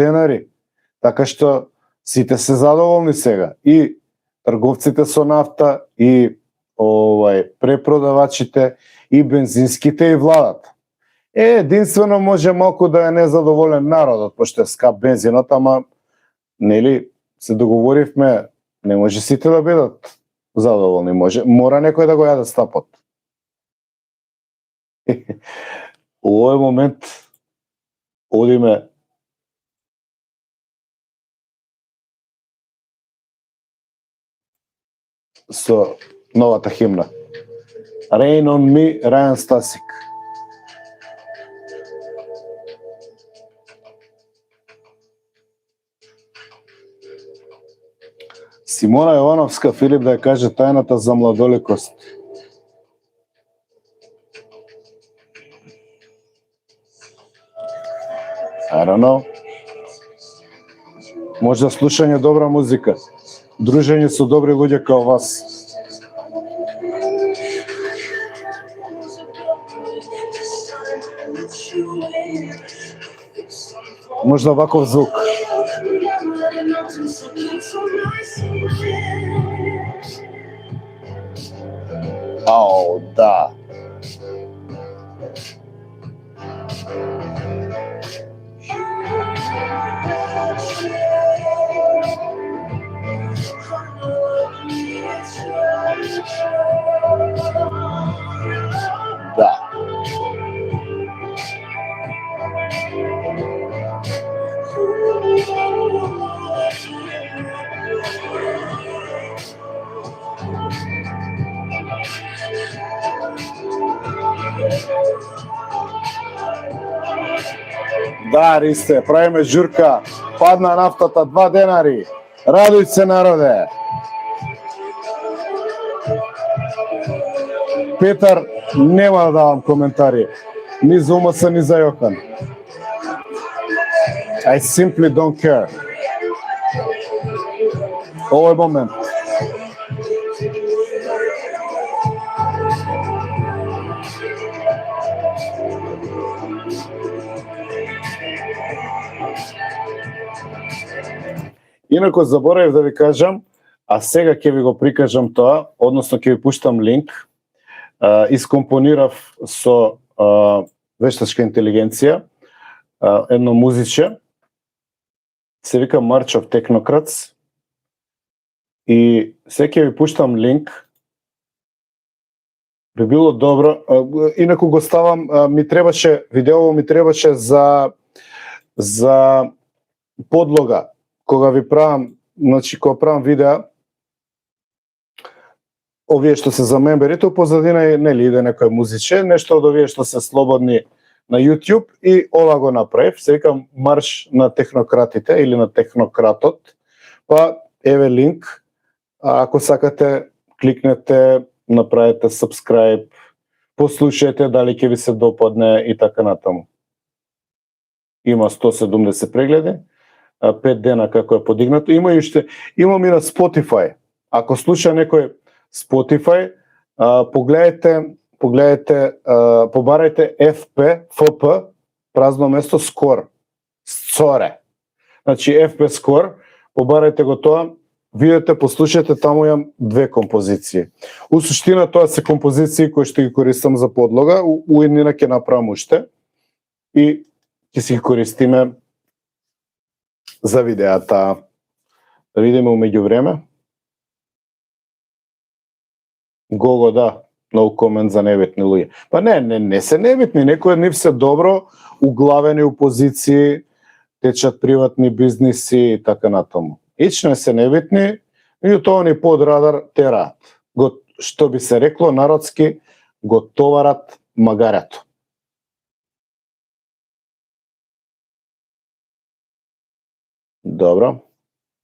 денари. Така што сите се задоволни сега. И трговците со нафта, и препродавачите, и бензинските, и владата. Единствено може малку да е незадоволен народот, пошто е скап бензинот, ама нели се договоривме, не може сите да бидат задоволни, мора некој да го јаде стапот. Овој момент одиме со новата химна. Rain on me, Рајан Стасик. Симона Јовановска, Филип да ја каже тајната за младоликост. I don't know. Можда слушање добра музика, дружење со добри луѓе као вас. Можда ваков звук. Ау, да. Да. Да, Ристе, правиме журка. Падна нафтата 2 денари. Радуј се, народе. Петар, нема да давам коментари. Ни за Умаса, ни за Јохан. I simply don't care. Овој момент. Инако заборавив да ви кажам, а сега ќе ви го прикажам тоа, односно ќе ви пуштам линк. Искомпонирав со вештачка интелигенција едно музиче, се вика March of Technocrats, и сега ќе ви пуштам линк. Би било добро, инаку го ставам, видеово ми требаше за подлога. Кога ви правам, кога правам видеа, овие што се за мемберите, позадина нели иде некој музиче, нешто од овие што се слободни на YouTube, и ова го направив, се викам Марш на технократите или на технократот, па еве линк, ако сакате кликнете, направете subscribe, послушајте дали ќе ви се допадне и така натаму. Има 170 прегледи, 5 дена како е подигнато. Имам и на Spotify. Ако слуша некој Spotify, погледајте, побарајте FP, празно место Score. Значи FP Score, побарајте го тоа, видете, послушајте, таму имам 2 композиции. У суштина тоа се композиции кои што ги користам за подлога, уеднина ќе направам уште и ќе си ги користиме за видеата. Да видиме умеѓу време. Гого, да, no comment за невитни луѓе. Па не се невитни, некои од нив се добро углавени у позиции, течат приватни бизниси и така натаму. Ичне се невитни, и тоа ни под радар тераат. Што би се рекло народски, го товарат магарето. Добро.